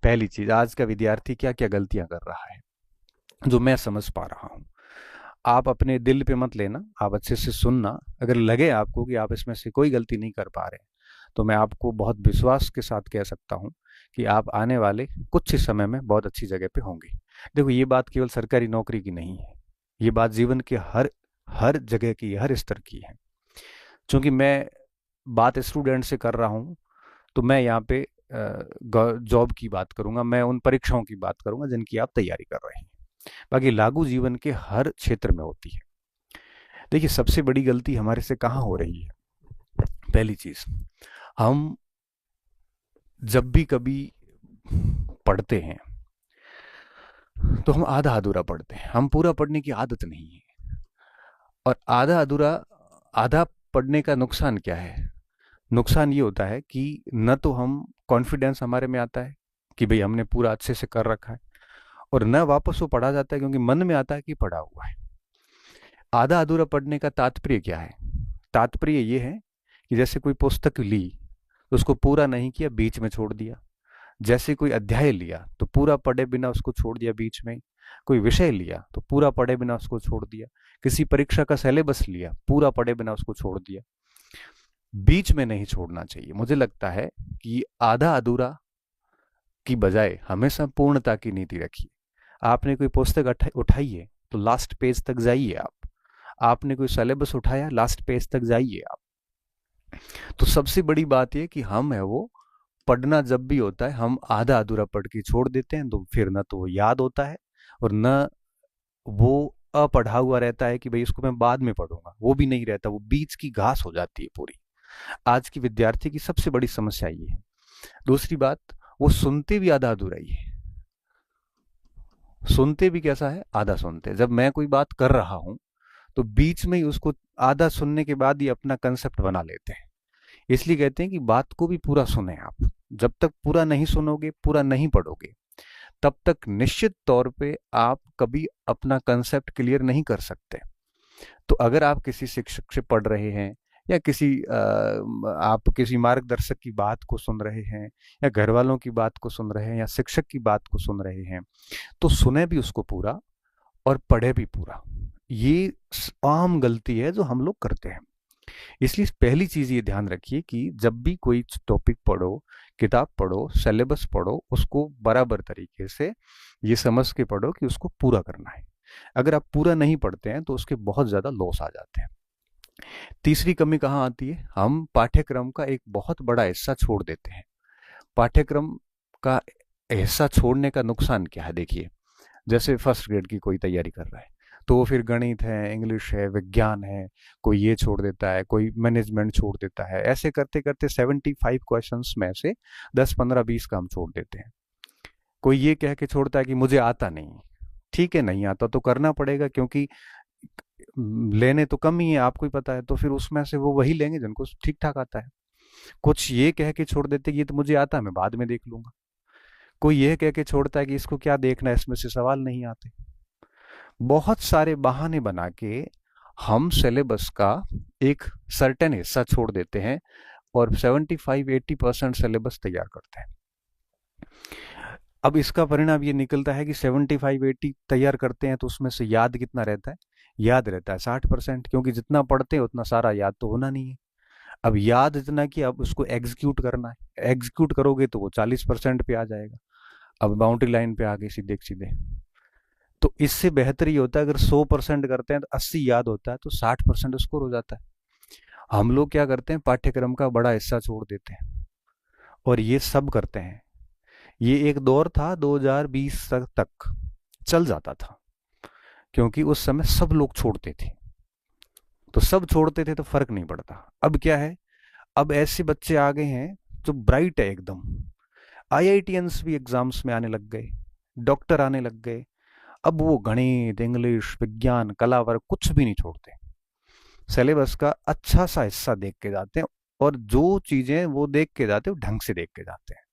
पहली चीज, आज का विद्यार्थी क्या क्या गलतियां कर रहा है जो मैं समझ पा रहा हूँ। आप अपने दिल पे मत लेना, आप अच्छे से सुनना। अगर लगे आपको कि आप इसमें से कोई गलती नहीं कर पा रहे, तो मैं आपको बहुत विश्वास के साथ कह सकता हूँ कि आप आने वाले कुछ ही समय में बहुत अच्छी जगह पे होंगे। देखो, ये बात केवल सरकारी नौकरी की नहीं है, ये बात जीवन के हर हर जगह की, हर स्तर की है। क्योंकि मैं बात स्टूडेंट से कर रहा हूँ, तो मैं यहाँ पे जॉब की बात करूंगा, मैं उन परीक्षाओं की बात करूंगा जिनकी आप तैयारी कर रहे हैं। बाकी लागू जीवन के हर क्षेत्र में होती है। देखिए, सबसे बड़ी गलती हमारे से कहाँ हो रही है। पहली चीज, हम जब भी कभी पढ़ते हैं तो हम आधा अधूरा पढ़ते हैं, हम पूरा पढ़ने की आदत नहीं है। और आधा अधूरा, आधा पढ़ने का नुकसान क्या है? नुकसान ये होता है कि न तो हम कॉन्फिडेंस हमारे में आता है कि भाई हमने पूरा अच्छे से कर रखा है, और न वापस वो पढ़ा जाता है क्योंकि मन में आता है कि पढ़ा हुआ है। आधा अधूरा पढ़ने का तात्पर्य क्या है? तात्पर्य ये है कि जैसे कोई पुस्तक ली तो उसको पूरा नहीं किया, बीच में छोड़ दिया। जैसे कोई अध्याय लिया तो पूरा पढ़े बिना उसको छोड़ दिया बीच में। कोई विषय लिया तो पूरा पढ़े बिना उसको छोड़ दिया। किसी परीक्षा का सिलेबस लिया, पूरा पढ़े बिना उसको छोड़ दिया। बीच में नहीं छोड़ना चाहिए। मुझे लगता है कि आधा अधूरा की बजाय हमेशा पूर्णता की नीति रखिए। आपने कोई पुस्तक उठाई है तो लास्ट पेज तक जाइए आप। आपने कोई सिलेबस उठाया, लास्ट पेज तक जाइए आप। तो सबसे बड़ी बात यह कि हम है वो, पढ़ना जब भी होता है हम आधा अधूरा पढ़ के छोड़ देते हैं, तो फिर ना तो वो याद होता है, और न वो अपढ़ा हुआ रहता है कि भाई इसको मैं बाद में पढ़ूंगा, वो भी नहीं रहता, वो बीच की घास हो जाती है पूरी। आज की विद्यार्थी की सबसे बड़ी समस्या ये है। दूसरी बात, वो सुनते भी आधा अधूरा ही है। सुनते भी कैसा है? आधा सुनते। जब मैं कोई बात कर रहा हूं तो बीच में ही उसको आधा सुनने के बाद ही अपना कंसेप्ट बना लेते हैं। इसलिए कहते हैं कि बात को भी पूरा सुने आप। जब तक पूरा नहीं सुनोगे, पूरा नहीं पढ़ोगे, तब तक निश्चित तौर पे आप कभी अपना कंसेप्ट क्लियर नहीं कर सकते। तो अगर आप किसी शिक्षक से पढ़ रहे हैं, या आप किसी मार्गदर्शक की बात को सुन रहे हैं, या घर वालों की बात को सुन रहे हैं, या शिक्षक की बात को सुन रहे हैं, तो सुने भी उसको पूरा और पढ़े भी पूरा। ये आम गलती है जो हम लोग करते हैं। इसलिए पहली चीज ये ध्यान रखिए कि जब भी कोई टॉपिक पढ़ो, किताब पढ़ो, सिलेबस पढ़ो, उसको बराबर तरीके से ये समझ के पढ़ो कि उसको पूरा करना है। अगर आप पूरा नहीं पढ़ते हैं तो उसके बहुत ज्यादा लॉस आ जाते हैं। तीसरी कमी कहाँ आती है? हम पाठ्यक्रम का एक बहुत बड़ा हिस्सा छोड़ देते हैं। पाठ्यक्रम का हिस्सा छोड़ने का नुकसान क्या है? देखिए, जैसे फर्स्ट ग्रेड की कोई तैयारी कर रहा है, तो वो फिर गणित है, इंग्लिश है, विज्ञान है, कोई ये छोड़ देता है, कोई मैनेजमेंट छोड़ देता है। ऐसे करते करते 75 क्वेश्चंस में से 10 15 20 का हम छोड़ देते हैं। कोई ये कह के छोड़ता है कि मुझे आता नहीं। ठीक है, नहीं आता तो करना पड़ेगा, क्योंकि लेने तो कम ही है, आपको ही पता है। तो फिर उसमें से वो वही लेंगे जिनको ठीक ठाक आता है। कुछ ये कह के छोड़ देते, ये तो मुझे आता है, मैं बाद में देख लूंगा। कोई यह कह के छोड़ता है कि इसको क्या देखना है, इसमें से सवाल नहीं आते। बहुत सारे बहाने बना के हम सिलेबस का एक सर्टेन हिस्सा छोड़ देते हैं और 75-80% सिलेबस तैयार करते हैं। अब इसका परिणाम ये निकलता है कि 75-80 तैयार करते हैं तो उसमें से याद कितना रहता है? याद रहता है 60%, क्योंकि जितना पढ़ते हैं उतना सारा याद तो होना नहीं है। अब याद इतना कि अब उसको एग्जीक्यूट करना है। एग्जीक्यूट करोगे तो वो 40% पे आ जाएगा। अब बाउंड्री लाइन पे आ गए सीधे सीधे। तो इससे बेहतर ये होता है, अगर 100% करते हैं तो 80 याद होता है, तो 60% स्कोर हो जाता है। हम लोग क्या करते हैं? पाठ्यक्रम का बड़ा हिस्सा छोड़ देते हैं, और ये सब करते हैं। ये एक दौर था 2020 तक चल जाता था, क्योंकि उस समय सब लोग छोड़ते थे। तो सब छोड़ते थे तो फर्क नहीं पड़ता। अब क्या है? अब ऐसे बच्चे आ गए हैं जो ब्राइट है एकदम। आईआईटीएंस भी एग्जाम्स में आने लग गए, डॉक्टर आने लग गए। अब वो गणित, इंग्लिश, विज्ञान, कला वर्ग कुछ भी नहीं छोड़ते। सिलेबस का अच्छा सा हिस्सा देख के जाते हैं, और जो चीजें वो देख के जाते हैं वो ढंग से देख के जाते हैं।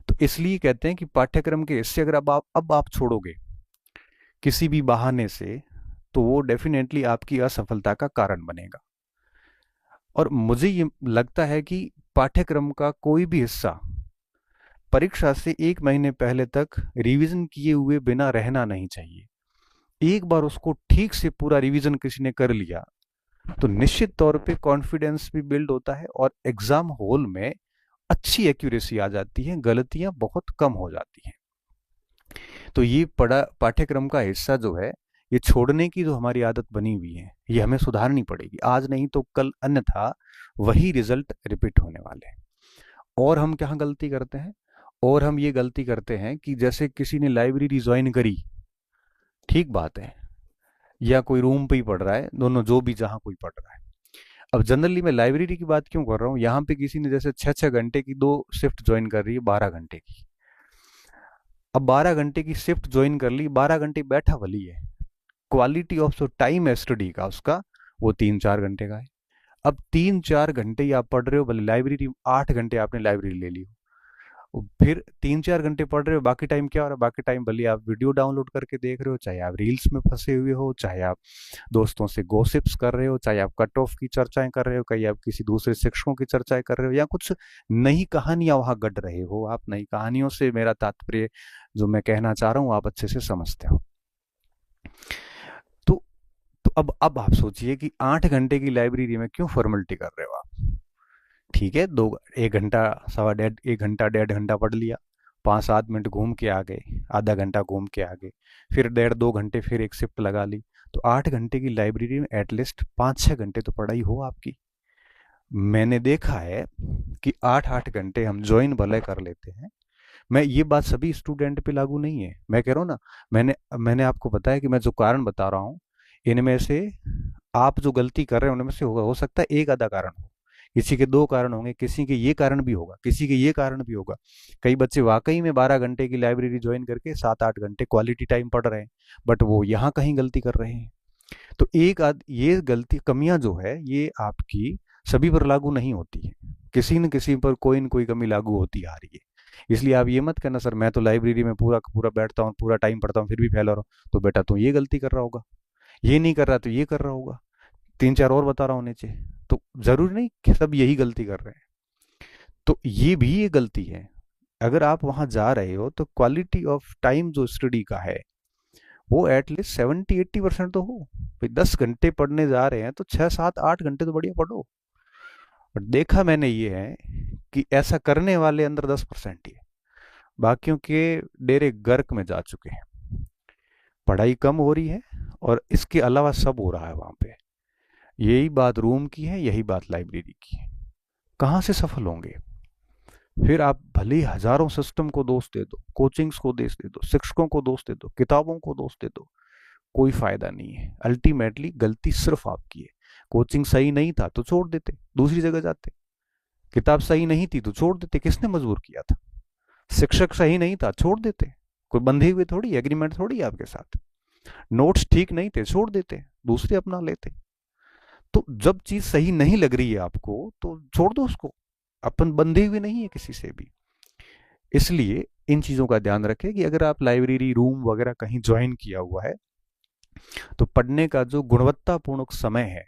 तो इसलिए कहते हैं कि पाठ्यक्रम के हिस्से अगर अब आप छोड़ोगे किसी भी बहाने से, तो वो डेफिनेटली आपकी असफलता का कारण बनेगा। और मुझे ये लगता है कि पाठ्यक्रम का कोई भी हिस्सा परीक्षा से 1 महीने पहले तक रिवीजन किए हुए बिना रहना नहीं चाहिए। एक बार उसको ठीक से पूरा रिवीजन किसी ने कर लिया तो निश्चित तौर पे कॉन्फिडेंस भी बिल्ड होता है और एग्जाम हॉल में अच्छी एक्यूरेसी आ जाती है, गलतियां बहुत कम हो जाती हैं। तो ये पढ़ा पाठ्यक्रम का हिस्सा जो है, ये छोड़ने की जो हमारी आदत बनी हुई है, ये हमें सुधारनी पड़ेगी आज नहीं तो कल, अन्यथा वही रिजल्ट रिपीट होने वाले हैं। और हम क्या गलती करते हैं, और हम ये गलती करते हैं कि जैसे किसी ने लाइब्रेरी ज्वाइन करी, ठीक बात है, या कोई रूम पे ही पढ़ रहा है, दोनों जो भी जहाँ कोई पढ़ रहा है। अब जनरली मैं लाइब्रेरी की बात क्यों कर रहा हूँ, यहाँ पे किसी ने जैसे 6-6 घंटे की 2 शिफ्ट ज्वाइन कर रही है, 12 घंटे की। अब 12 घंटे की शिफ्ट ज्वाइन कर ली, 12 घंटे बैठा भली है, क्वालिटी ऑफ जो टाइम है स्टडी का उसका, वो 3-4 घंटे का है। अब 3-4 घंटे ही आप पढ़ रहे हो, भले लाइब्रेरी 8 घंटे आपने लाइब्रेरी ले ली हो, फिर 3-4 घंटे पढ़ रहे हो, बाकी टाइम क्या हो रहा है, बाकी टाइम भले आप वीडियो डाउनलोड करके देख रहे हो, चाहे आप रील्स में फंसे हुए हो, चाहे आप दोस्तों से गॉसिप्स कर रहे हो, चाहे आप कट ऑफ की चर्चाएं कर रहे हो, कहीं आप किसी दूसरे शिक्षकों की चर्चाएं कर रहे हो, या कुछ नई कहानियां वहां गढ़ रहे हो। आप नई कहानियों से मेरा तात्पर्य जो मैं कहना चाह रहा हूँ आप अच्छे से समझते हो। तो तो अब आप सोचिए कि 8 घंटे की लाइब्रेरी में क्यों फॉर्मेलिटी कर रहे हो आप। ठीक है, 1 घंटा, 1.5 1 घंटा 1.5 घंटा पढ़ लिया, 5-7 मिनट घूम के आ गए, आधा घंटा घूम के आ गए, फिर 1.5-2 घंटे फिर एक शिफ्ट लगा ली, तो 8 घंटे की लाइब्रेरी में एटलीस्ट 5-6 घंटे तो पढ़ाई हो आपकी। मैंने देखा है कि 8-8 घंटे हम ज्वाइन भले कर लेते हैं। मैं ये बात सभी स्टूडेंट पे लागू नहीं है, मैं कह रहा हूँ ना, मैंने मैंने आपको बताया कि मैं जो कारण बता रहा हूँ, इनमें से आप जो गलती कर रहे हैं उनमें से होगा, हो सकता है एक आधा कारण हो, किसी के 2 कारण होंगे, किसी के ये कारण भी होगा, किसी के ये कारण भी होगा। कई बच्चे वाकई में 12 घंटे की लाइब्रेरी ज्वाइन करके 7-8 घंटे क्वालिटी टाइम पढ़ रहे हैं, बट वो यहाँ कहीं गलती कर रहे हैं। तो ये गलती, कमियां जो है, ये आपकी सभी पर लागू नहीं होती है, किसी न किसी पर कोई न कोई कमी लागू होती आ रही है। इसलिए आप ये मत कहना सर मैं तो लाइब्रेरी में पूरा पूरा बैठता हूँ, पूरा टाइम पढ़ता हूँ, फिर भी फेल हो रहा हूँ। तो बेटा तू ये गलती कर रहा होगा, ये नहीं कर रहा तो ये कर रहा होगा, 3-4 और बता रहा हूँ नीचे। तो जरूरी नहीं कि सब यही गलती कर रहे हैं, तो ये भी ये गलती है। अगर आप वहां जा रहे हो तो क्वालिटी ऑफ टाइम जो स्टडी का है वो एटलीस्ट 70-80% तो हो। भाई 10 घंटे पढ़ने जा रहे हैं तो 6-7-8 घंटे तो बढ़िया पढ़ो। बट देखा मैंने ये है कि ऐसा करने वाले अंदर 10% ही है, बाकियों के डेरे गर्क में जा चुके हैं। पढ़ाई कम हो रही है और इसके अलावा सब हो रहा है वहां पे। यही बात रूम की है, यही बात लाइब्रेरी की है। कहाँ से सफल होंगे। फिर आप भले ही हजारों सिस्टम को दोष दे दो, कोचिंग्स को दोष दे दो, शिक्षकों को दोष दे दो, किताबों को दोष दे दो, कोई फायदा नहीं है। अल्टीमेटली गलती सिर्फ आपकी है। कोचिंग सही नहीं था तो छोड़ देते, दूसरी जगह जाते। किताब सही नहीं थी तो छोड़ देते, किसने मजबूर किया था। शिक्षक सही नहीं था, छोड़ देते, कोई बंधे हुए थोड़ी, एग्रीमेंट थोड़ी आपके साथ। नोट्स ठीक नहीं थे, छोड़ देते, दूसरे अपना लेते। तो जब चीज सही नहीं लग रही है आपको तो छोड़ दो उसको, अपन बंधे हुए नहीं है किसी से भी। इसलिए इन चीजों का ध्यान रखें कि अगर आप लाइब्रेरी रूम वगैरह कहीं ज्वाइन किया हुआ है तो पढ़ने का जो गुणवत्तापूर्ण समय है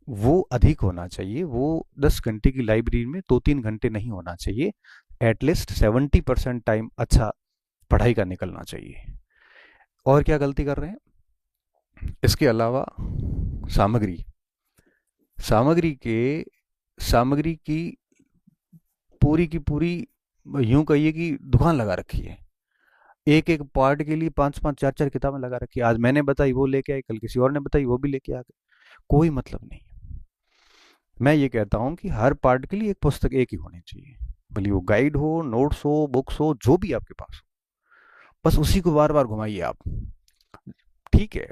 वो अधिक होना चाहिए। वो 10 घंटे की लाइब्रेरी में 2-3 घंटे नहीं होना चाहिए, एटलीस्ट 70% टाइम अच्छा पढ़ाई का निकलना चाहिए। और क्या गलती कर रहे हैं इसके अलावा, सामग्री, सामग्री के सामग्री की पूरी यूं कहिए कि दुकान लगा रखी है। एक एक पार्ट के लिए 5-5 4-4 किताबें लगा रखी है। आज मैंने बताई वो लेके आई, कल किसी और ने बताई वो भी लेके आ गए, कोई मतलब नहीं। मैं ये कहता हूं कि हर पार्ट के लिए एक पुस्तक एक ही होनी चाहिए, भले वो गाइड हो, नोट्स हो, बुक्स हो, जो भी आपके पास हो, बस उसी को बार बार घुमाइए आप। ठीक है,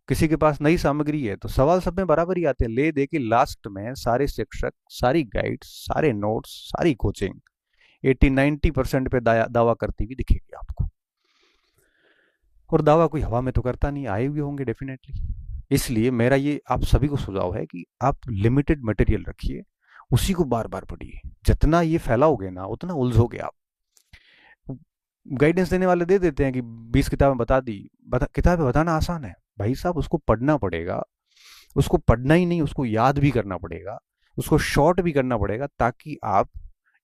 किसी के पास नई सामग्री है तो सवाल सब में बराबर ही आते हैं, ले दे के लास्ट में सारे शिक्षक, सारी गाइड, सारे नोट्स, सारी कोचिंग 80-90% पे दावा करती हुई दिखेगी आपको। और दावा कोई हवा में तो करता नहीं, आए हुए होंगे डेफिनेटली। इसलिए मेरा ये आप सभी को सुझाव है कि आप लिमिटेड मटेरियल रखिए, उसी को बार बार पढ़िए। जितना ये फैलाओगे ना उतना उलझोगे आप। गाइडेंस देने वाले दे देते हैं कि 20 किताबें बता दी, किताबें बताना आसान है भाई साहब, उसको पढ़ना पड़ेगा। उसको पढ़ना ही नहीं, उसको याद भी करना पड़ेगा, उसको शॉर्ट भी करना पड़ेगा, ताकि आप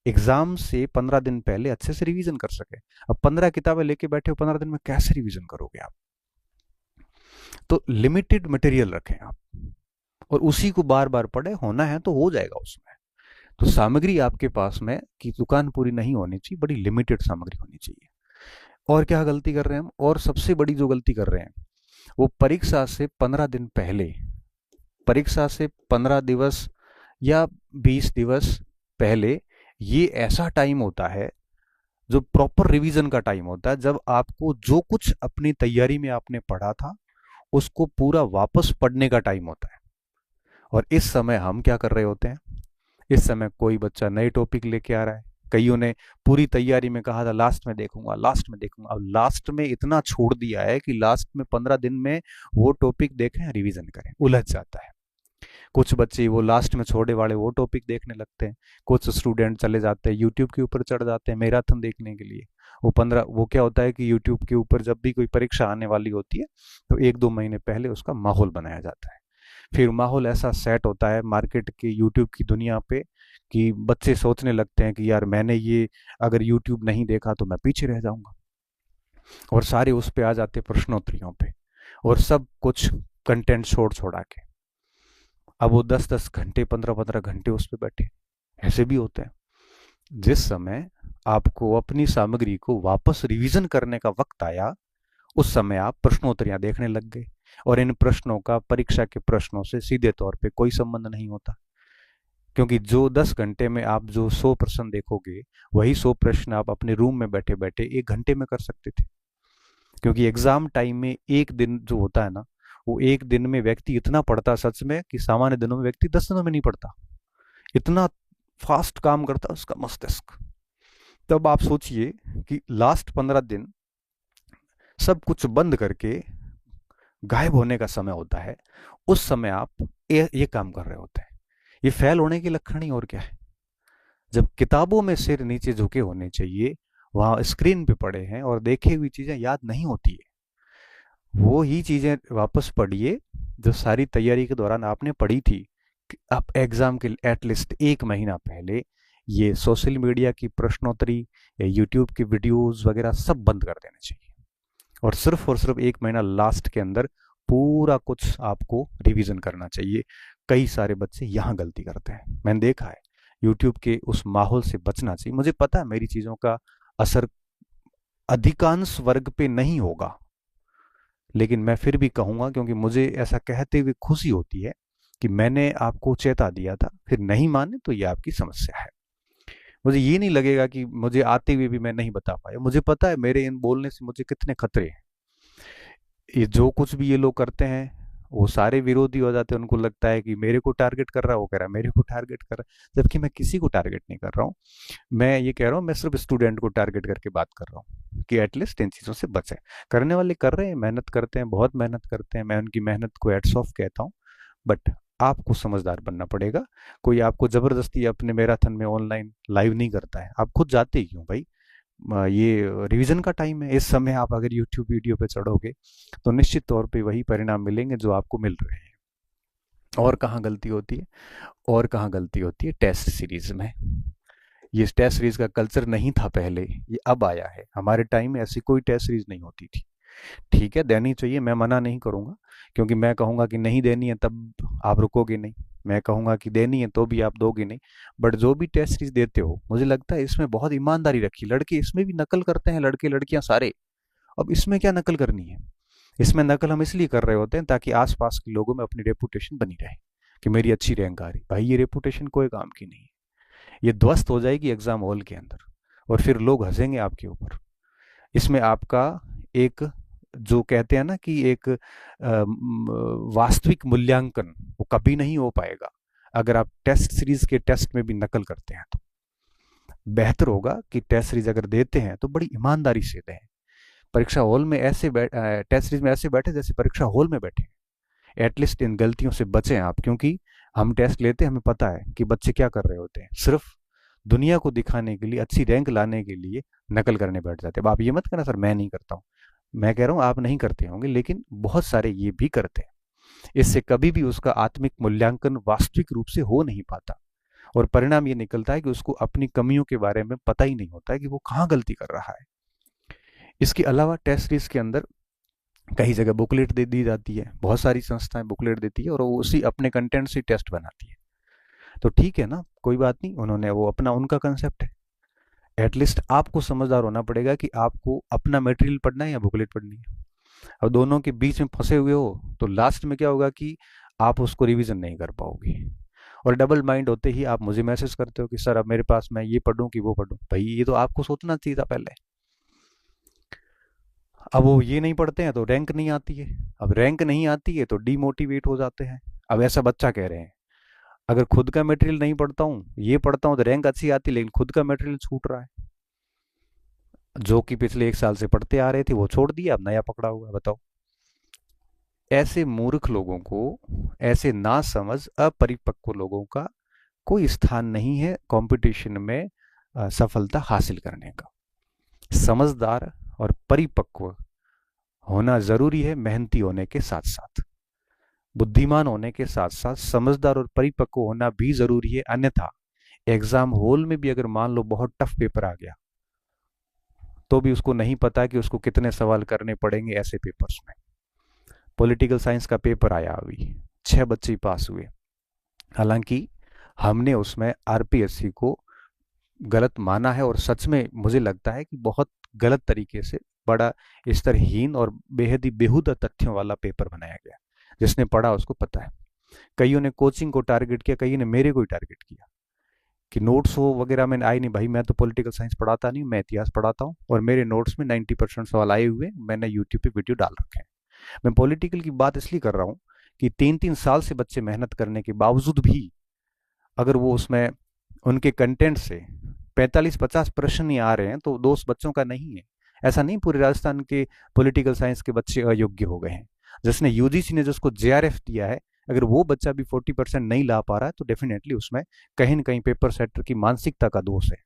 एग्जाम से 15 दिन पहले अच्छे से रिवीजन कर सके। अब 15 किताबें लेके बैठे हो, 15 दिन में कैसे रिवीजन करोगे आप? तो लिमिटेड मटेरियल रखें आप, और उसी को बार बार पढ़े, होना है तो हो जाएगा उसमें। तो सामग्री आपके पास में की दुकान पूरी नहीं होनी चाहिए, बड़ी लिमिटेड सामग्री होनी चाहिए। और क्या गलती कर रहे हैं हम, और सबसे बड़ी जो गलती कर रहे हैं, वो परीक्षा से 15 दिन पहले, परीक्षा से 15 दिवस या 20 दिवस पहले, ये ऐसा टाइम होता है जो प्रॉपर रिवीजन का टाइम होता है, जब आपको जो कुछ अपनी तैयारी में आपने पढ़ा था उसको पूरा वापस पढ़ने का टाइम होता है। और इस समय हम क्या कर रहे होते हैं, इस समय कोई बच्चा नए टॉपिक लेके आ रहा है, कईयों ने पूरी तैयारी में कहा था लास्ट में देखूंगा, लास्ट में देखूंगा, अब लास्ट में इतना छोड़ दिया है कि लास्ट में 15 दिन में वो टॉपिक देखें, रिवीजन करें, उलझ जाता है। कुछ बच्चे वो लास्ट में छोड़े वाले वो टॉपिक देखने लगते हैं, कुछ स्टूडेंट चले जाते हैं यूट्यूब के ऊपर, चढ़ जाते हैं मैराथन देखने के लिए। वो क्या होता है कि यूट्यूब के ऊपर जब भी कोई परीक्षा आने वाली होती है तो 1-2 महीने पहले उसका माहौल बनाया जाता है। फिर माहौल ऐसा सेट होता है मार्केट के यूट्यूब की दुनिया पे कि बच्चे सोचने लगते हैं कि यार मैंने ये अगर यूट्यूब नहीं देखा तो मैं पीछे रह जाऊंगा, और सारे उस पे आ जाते प्रश्नोत्तरियों पे, और सब कुछ कंटेंट छोड़ छोड़ा के। अब वो 10-10 घंटे 15-15 घंटे उस पर बैठे, ऐसे भी होते हैं। जिस समय आपको अपनी सामग्री को वापस रिवीजन करने का वक्त आया, उस समय आप प्रश्नोत्तरियां देखने लग गए, और इन प्रश्नों का परीक्षा के प्रश्नों से सीधे तौर पे कोई संबंध नहीं होता। क्योंकि जो 10 घंटे में आप जो 100 प्रश्न देखोगे, वही 100 प्रश्न आप अपने रूम में बैठे बैठे 1 घंटे में कर सकते थे। क्योंकि एग्जाम टाइम में एक दिन जो होता है ना, वो एक दिन में व्यक्ति इतना पढ़ता सच में कि सामान्य दिनों में व्यक्ति 10 दिनों में नहीं पढ़ता, इतना फास्ट काम करता उसका मस्तिष्क। तब आप सोचिए कि लास्ट 15 दिन सब कुछ बंद करके गायब होने का समय होता है, उस समय आप ये काम कर रहे होते हैं। ये फेल होने के लक्षण ही और क्या है। जब किताबों में सिर नीचे झुके होने चाहिए, वहां स्क्रीन पे पड़े हैं और देखे हुई चीजें याद नहीं होती है। वो ही चीजें वापस पढ़िए जो सारी तैयारी के दौरान आपने पढ़ी थी। आप एग्जाम के एटलीस्ट 1 महीना पहले ये सोशल मीडिया की प्रश्नोत्तरी या यूट्यूब की वीडियोस वगैरह सब बंद कर देने चाहिए, और सिर्फ 1 महीना लास्ट के अंदर पूरा कुछ आपको रिवीजन करना चाहिए। कई सारे बच्चे यहाँ गलती करते हैं, मैंने देखा है। यूट्यूब के उस माहौल से बचना चाहिए। मुझे पता है मेरी चीज़ों का असर अधिकांश वर्ग पे नहीं होगा, लेकिन मैं फिर भी कहूँगा, क्योंकि मुझे ऐसा कहते हुए खुशी होती है कि मैंने आपको चेता दिया था। फिर नहीं माने तो ये आपकी समस्या है। मुझे ये नहीं लगेगा कि मुझे आते हुए भी मैं नहीं बता पाया। मुझे पता है मेरे इन बोलने से मुझे कितने खतरे हैं। ये जो कुछ भी ये लोग करते हैं वो सारे विरोधी हो जाते हैं। उनको लगता है कि मेरे को टारगेट कर रहा है, वो कह रहा है मेरे को टारगेट कर रहा है, जबकि मैं किसी को टारगेट नहीं कर रहा हूँ। मैं ये कह रहा हूँ, मैं सिर्फ स्टूडेंट को टारगेट करके बात कर रहा हूँ कि एटलीस्ट इन चीज़ों से बचें। करने वाले कर रहे हैं, मेहनत करते हैं, बहुत मेहनत करते हैं, मैं उनकी मेहनत को हैट्स ऑफ कहता हूँ। बट आपको समझदार बनना पड़ेगा। कोई आपको जबरदस्ती अपने मैराथन में ऑनलाइन लाइव नहीं करता है, आप खुद जाते ही क्यों भाई। ये रिवीजन का टाइम है, इस समय आप अगर यूट्यूब वीडियो पे चढ़ोगे तो निश्चित तौर पे वही परिणाम मिलेंगे जो आपको मिल रहे हैं। और कहाँ गलती होती है, और कहाँ गलती होती है, टेस्ट सीरीज में। ये टेस्ट सीरीज का कल्चर नहीं था पहले, ये अब आया है। हमारे टाइम में ऐसी कोई टेस्ट सीरीज नहीं होती थी। ठीक है, देनी चाहिए, मैं मना नहीं करूंगा, क्योंकि मैं कहूंगा कि नहीं देनी है तब आप रुकोगे नहीं, मैं कहूंगा कि देनी है तो भी आप दोगे नहीं। बट जो भी टेस्ट सीरीज देते हो, मुझे लगता है इसमें बहुत ईमानदारी रखी। लड़के इसमें भी नकल करते हैं, लड़के लड़कियां सारे। अब इसमें क्या नकल करनी है। इसमें नकल हम इसलिए कर रहे होते हैं ताकि आसपास के लोगों में अपनी रेपुटेशन बनी रहे कि मेरी अच्छी रैंक आ रही। भाई ये रेपुटेशन कोई काम की नहीं है, ये ध्वस्त हो जाएगी एग्जाम हॉल के अंदर, और फिर लोग हंसेंगे आपके ऊपर। इसमें आपका एक, जो कहते हैं ना कि एक वास्तविक मूल्यांकन, वो कभी नहीं हो पाएगा अगर आप टेस्ट सीरीज के टेस्ट में भी नकल करते हैं। तो बेहतर होगा कि टेस्ट सीरीज अगर देते हैं तो बड़ी ईमानदारी से दें। परीक्षा हॉल में ऐसे टेस्ट सीरीज में ऐसे बैठे जैसे परीक्षा हॉल में बैठे। एटलीस्ट इन गलतियों से बचें आप, क्योंकि हम टेस्ट लेते हैं, हमें पता है कि बच्चे क्या कर रहे होते हैं। सिर्फ दुनिया को दिखाने के लिए, अच्छी रैंक लाने के लिए नकल करने बैठ जाते हैं। अब आप ये मत कहना सर मैं नहीं करता हूँ, मैं कह रहा हूँ आप नहीं करते होंगे, लेकिन बहुत सारे ये भी करते हैं। इससे कभी भी उसका आत्मिक मूल्यांकन वास्तविक रूप से हो नहीं पाता, और परिणाम ये निकलता है कि उसको अपनी कमियों के बारे में पता ही नहीं होता है कि वो कहाँ गलती कर रहा है। इसके अलावा टेस्ट सीरीज के अंदर कई जगह बुकलेट दे दी जाती है, बहुत सारी संस्थाएं बुकलेट देती है और वो उसी अपने कंटेंट से टेस्ट बनाती है। तो ठीक है ना, कोई बात नहीं, उन्होंने वो अपना उनका कंसेप्ट है। एटलीस्ट आपको समझदार होना पड़ेगा कि आपको अपना मटेरियल पढ़ना है या बुकलेट पढ़नी है। अब दोनों के बीच में फंसे हुए हो तो लास्ट में क्या होगा कि आप उसको रिवीजन नहीं कर पाओगे, और डबल माइंड होते ही आप मुझे मैसेज करते हो कि सर अब मेरे पास मैं ये पढ़ूं कि वो पढ़ूं। भाई ये तो आपको सोचना चाहिए था पहले। अब वो ये नहीं पढ़ते हैं तो रैंक नहीं आती है, अब रैंक नहीं आती है तो डीमोटिवेट हो जाते हैं। अब ऐसा बच्चा कह रहे हैं अगर खुद का मटेरियल नहीं पढ़ता हूँ, ये पढ़ता हूँ तो रैंक अच्छी आती, लेकिन खुद का मटेरियल छूट रहा है, जो कि पिछले 1 साल से पढ़ते आ रहे थे वो छोड़ दिया, अब नया पकड़ा हुआ है। बताओ, ऐसे मूर्ख लोगों को, ऐसे नासमझ अपरिपक्व लोगों का कोई स्थान नहीं है कंपटीशन में सफलता हासिल करने का। समझदार और परिपक्व होना जरूरी है, मेहनती होने के साथ साथ, बुद्धिमान होने के साथ साथ समझदार और परिपक्व होना भी जरूरी है। अन्यथा एग्जाम हॉल में भी अगर मान लो बहुत टफ पेपर आ गया तो भी उसको नहीं पता कि उसको कितने सवाल करने पड़ेंगे ऐसे पेपर्स में। पॉलिटिकल साइंस का पेपर आया, अभी 6 बच्चे पास हुए, हालांकि हमने उसमें आरपीएससी को गलत माना है और सच में मुझे लगता है कि बहुत गलत तरीके से, बड़ा स्तरहीन और बेहद ही बेहुदा तथ्यों वाला पेपर बनाया गया। जिसने पढ़ा उसको पता है। कईयों ने कोचिंग को टारगेट किया, कईयों ने मेरे को ही टारगेट किया कि नोट्स हो वगैरह में आए नहीं। भाई मैं तो पॉलिटिकल साइंस पढ़ाता नहीं, मैं इतिहास पढ़ाता हूँ और मेरे नोट्स में 90% सवाल आए हुए, मैंने यूट्यूब पे वीडियो डाल रखे हैं। मैं पॉलिटिकल की बात इसलिए कर रहा हूँ कि 3-3 साल से बच्चे मेहनत करने के बावजूद भी अगर वो उसमें उनके कंटेंट से 45-50 प्रश्न ही आ रहे हैं तो दोष बच्चों का नहीं है। ऐसा नहीं पूरे राजस्थान के पॉलिटिकल साइंस के बच्चे अयोग्य हो गए हैं। जिसने यूजीसी ने जिसको जेआरएफ दिया है, अगर वो बच्चा भी 40% नहीं ला पा रहा है तो डेफिनेटली उसमें कहीं ना कहीं पेपर सेटर की मानसिकता का दोष है।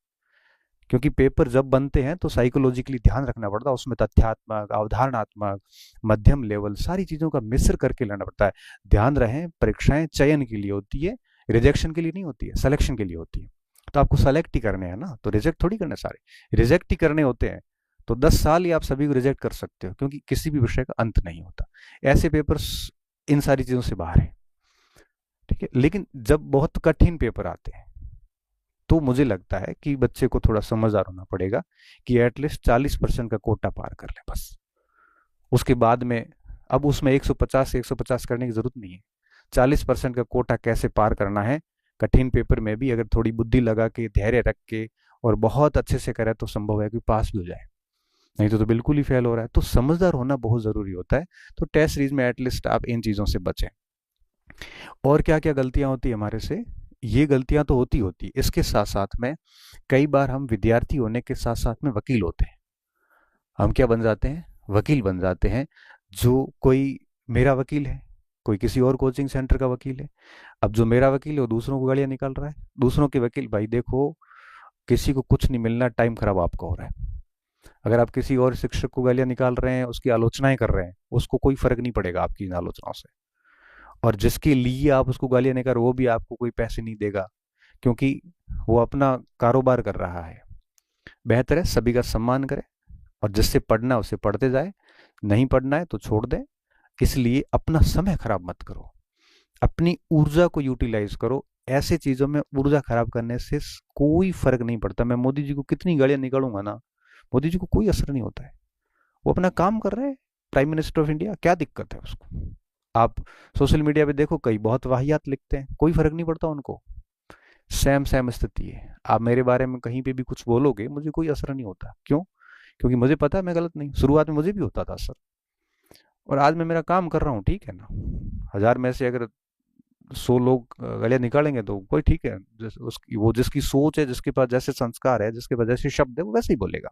क्योंकि पेपर जब बनते हैं तो साइकोलॉजिकली ध्यान रखना पड़ता है, उसमें तथ्यात्मक, अवधारणात्मक, मध्यम लेवल सारी चीजों का मिश्र करके लाना पड़ता है। ध्यान रहे, परीक्षाएं चयन के लिए होती है, रिजेक्शन के लिए नहीं होती है, सिलेक्शन के लिए होती है। तो आपको सेलेक्ट ही करने हैं ना, तो रिजेक्ट थोड़ी करने, सारे रिजेक्ट ही करने होते हैं। तो 10 साल ही आप सभी को रिजेक्ट कर सकते हो, क्योंकि किसी भी विषय का अंत नहीं होता। ऐसे पेपर्स इन सारी चीजों से बाहर है, ठीक है। लेकिन जब बहुत कठिन पेपर आते हैं तो मुझे लगता है कि बच्चे को थोड़ा समझदार होना पड़ेगा कि एटलीस्ट 40% का कोटा पार कर ले बस। उसके बाद में अब उसमें 150 से 150 करने की जरूरत नहीं है। 40% का कोटा कैसे पार करना है, कठिन पेपर में भी अगर थोड़ी बुद्धि लगा के, धैर्य रख के और बहुत अच्छे से करे तो संभव है कि पास भी हो जाए, नहीं तो बिल्कुल ही फेल हो रहा है। तो समझदार होना बहुत जरूरी होता है। तो टेस्ट सीरीज में एटलीस्ट आप इन चीजों से बचें। और क्या क्या गलतियां होती है हमारे से, ये गलतियां तो होती होती, इसके साथ साथ में कई बार हम विद्यार्थी होने के साथ साथ में वकील होते हैं। हम क्या बन जाते हैं, वकील बन जाते हैं। जो कोई मेरा वकील है, कोई किसी और कोचिंग सेंटर का वकील है। अब जो मेरा वकील है वो दूसरों को गालियां निकाल रहा है, दूसरों के वकील, भाई देखो किसी को कुछ नहीं मिलना, टाइम खराब आपका हो रहा है। अगर आप किसी और शिक्षक को गालियां निकाल रहे हैं, उसकी आलोचनाएं कर रहे हैं, उसको कोई फर्क नहीं पड़ेगा आपकी इन आलोचनाओं से। और जिसके लिए आप उसको गालियां निकाल, वो भी आपको कोई पैसे नहीं देगा, क्योंकि वो अपना कारोबार कर रहा है। बेहतर है सभी का सम्मान करें और जिससे पढ़ना है उसे पढ़ते जाए, नहीं पढ़ना है तो छोड़ दें। इसलिए अपना समय खराब मत करो, अपनी ऊर्जा को यूटिलाइज करो। ऐसे चीजों में ऊर्जा खराब करने से कोई फर्क नहीं पड़ता। मैं मोदी जी को कितनी गालियां निकालूंगा ना, मोदी जी को कोई असर नहीं होता है। वो अपना काम कर रहे हैं, प्राइम मिनिस्टर ऑफ इंडिया, क्या दिक्कत है उसको। आप सोशल मीडिया पे देखो, कई बहुत वाहियात लिखते हैं, कोई फर्क नहीं पड़ता उनको। सेम सेम स्थिति है। आप मेरे बारे में कहीं पे भी कुछ बोलोगे, मुझे कोई असर नहीं होता। क्यों? क्योंकि मुझे पता है मैं गलत नहीं। शुरुआत में मुझे भी होता था असर, और आज मैं मेरा काम कर रहा हूँ, ठीक है ना। 1000 में से अगर 100 लोग गालियां निकालेंगे तो कोई ठीक है, उसकी वो जिसकी सोच है, जिसके पास जैसे संस्कार है, जिसके पास जैसे शब्द है, वो वैसे ही बोलेगा।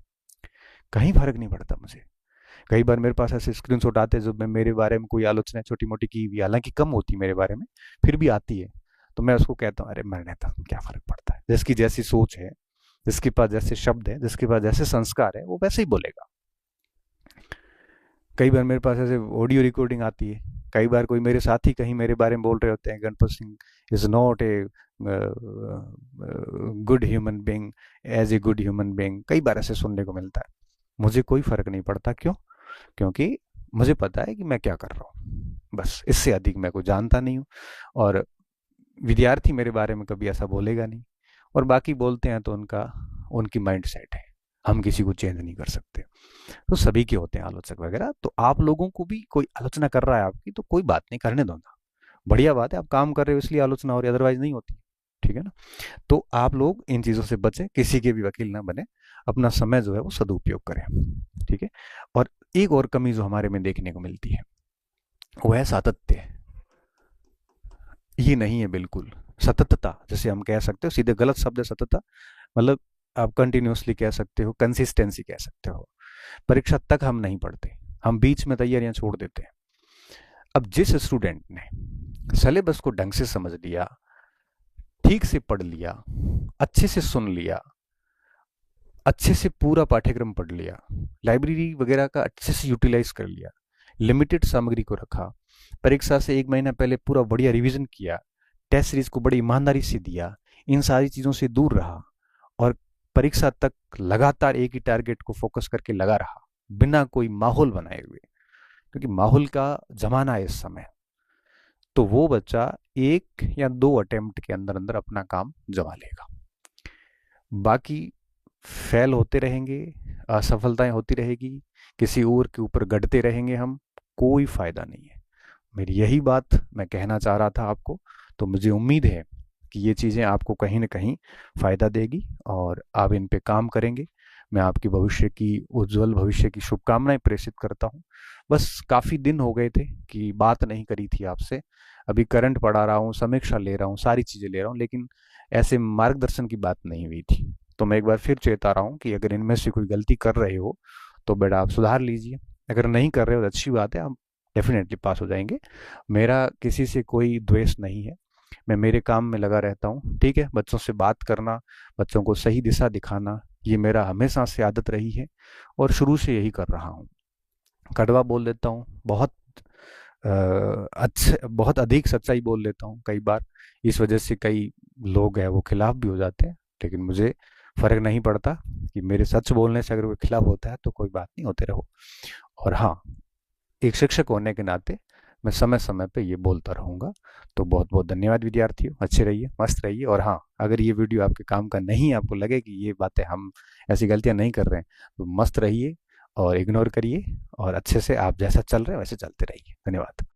कहीं फर्क नहीं पड़ता मुझे। कई बार मेरे पास ऐसे स्क्रीनशॉट आते हैं जो मैं मेरे बारे में कोई आलोचना छोटी मोटी की हुई, हालांकि कम होती मेरे बारे में, फिर भी आती है, तो मैं उसको कहता हूँ अरे मरने था, क्या फर्क पड़ता है। जिसकी जैसी सोच है, जिसके पास जैसे शब्द है, जिसके पास जैसे संस्कार है, वो वैसे ही बोलेगा। कई बार मेरे पास ऐसे ऑडियो रिकॉर्डिंग आती है, कई बार कोई मेरे साथी कहीं मेरे बारे में बोल रहे होते हैं, Ganpat Singh is not a good human being, as a good human being, कई बार ऐसे सुनने को मिलता है। मुझे कोई फर्क नहीं पड़ता, क्यों? क्योंकि मुझे पता है कि मैं क्या कर रहा हूँ, बस इससे अधिक मैं को जानता नहीं हूँ। और विद्यार्थी मेरे बारे में कभी ऐसा बोलेगा नहीं, और बाकी बोलते हैं तो उनका उनकी माइंड सेट है, हम किसी को चेंज नहीं कर सकते। तो सभी के होते हैं आलोचक वगैरह, तो आप लोगों को भी कोई आलोचना कर रहा है आपकी तो कोई बात नहीं, करने दो ना, बढ़िया बात है, आप काम कर रहे हो इसलिए आलोचना हो रही है, अदरवाइज नहीं होती। ठीक है ना? तो आप लोग इन चीज़ों से बचें, किसी के भी वकील ना बने, अपना समय जो है वो सदुपयोग करें। ठीक है? और एक और कमी जो हमारे में देखने को मिलती है वो है सातत्य। ये नहीं है बिल्कुल सततता, जैसे हम कह सकते हो, सीधे गलत शब्द है सततता, मतलब आप कंटिन्यूसली कह सकते हो, कंसिस्टेंसी कह सकते हो। परीक्षा तक हम नहीं पढ़ते, हम बीच में तैयारियां छोड़ देते हैं। अब जिस स्टूडेंट ने सिलेबस को ढंग से समझ लिया, ठीक से पढ़ लिया, अच्छे से सुन लिया, अच्छे से पूरा पाठ्यक्रम पढ़ लिया, लाइब्रेरी वगैरह का अच्छे से यूटिलाइज कर लिया, लिमिटेड सामग्री को रखा, परीक्षा से एक महीना पहले पूरा बढ़िया रिवीजन किया, टेस्ट सीरीज को बड़ी ईमानदारी से दिया, इन सारी चीज़ों से दूर रहा और परीक्षा तक लगातार एक ही टारगेट को फोकस करके लगा रहा, बिना कोई माहौल बनाए हुए, क्योंकि माहौल का जमाना है इस समय, तो वो बच्चा 1 या 2 अटेम्प्ट के अंदर अंदर अपना काम जमा लेगा। बाकी फेल होते रहेंगे, असफलताएं होती रहेगी, किसी और के ऊपर गढ़ते रहेंगे हम, कोई फायदा नहीं है। मेरी यही बात मैं कहना चाह रहा था आपको, तो मुझे उम्मीद है कि ये चीज़ें आपको कहीं ना कहीं फ़ायदा देगी और आप इन पे काम करेंगे। मैं आपकी भविष्य की, उज्जवल भविष्य की शुभकामनाएं प्रेषित करता हूँ। बस काफ़ी दिन हो गए थे कि बात नहीं करी थी आपसे, अभी करंट पढ़ा रहा हूँ, समीक्षा ले रहा हूँ, सारी चीज़ें ले रहा हूँ, लेकिन ऐसे मार्गदर्शन की बात नहीं हुई थी। तो मैं एक बार फिर चेता रहा हूँ कि अगर इनमें से कोई गलती कर रहे हो तो बेटा आप सुधार लीजिए, अगर नहीं कर रहे हो तो अच्छी बात है, आप डेफिनेटली पास हो जाएंगे। मेरा किसी से कोई द्वेष नहीं है, मैं मेरे काम में लगा रहता हूँ। ठीक है? बच्चों से बात करना, बच्चों को सही दिशा दिखाना, ये मेरा हमेशा से आदत रही है और शुरू से यही कर रहा हूँ। कड़वा बोल देता हूँ, बहुत अच्छे, बहुत अधिक सच्चाई बोल देता हूँ कई बार, इस वजह से कई लोग हैं वो खिलाफ भी हो जाते हैं, लेकिन मुझे फर्क नहीं पड़ता कि मेरे सच बोलने से अगर कोई खिलाफ होता है तो कोई बात नहीं, होते रहो। और हाँ, एक शिक्षक होने के नाते मैं समय समय पे ये बोलता रहूँगा। तो बहुत बहुत धन्यवाद विद्यार्थियों, अच्छे रहिए, मस्त रहिए। और हाँ, अगर ये वीडियो आपके काम का नहीं, आपको लगे कि ये बातें हम ऐसी गलतियाँ नहीं कर रहे हैं, तो मस्त रहिए और इग्नोर करिए और अच्छे से आप जैसा चल रहे हैं वैसे चलते रहिए। धन्यवाद।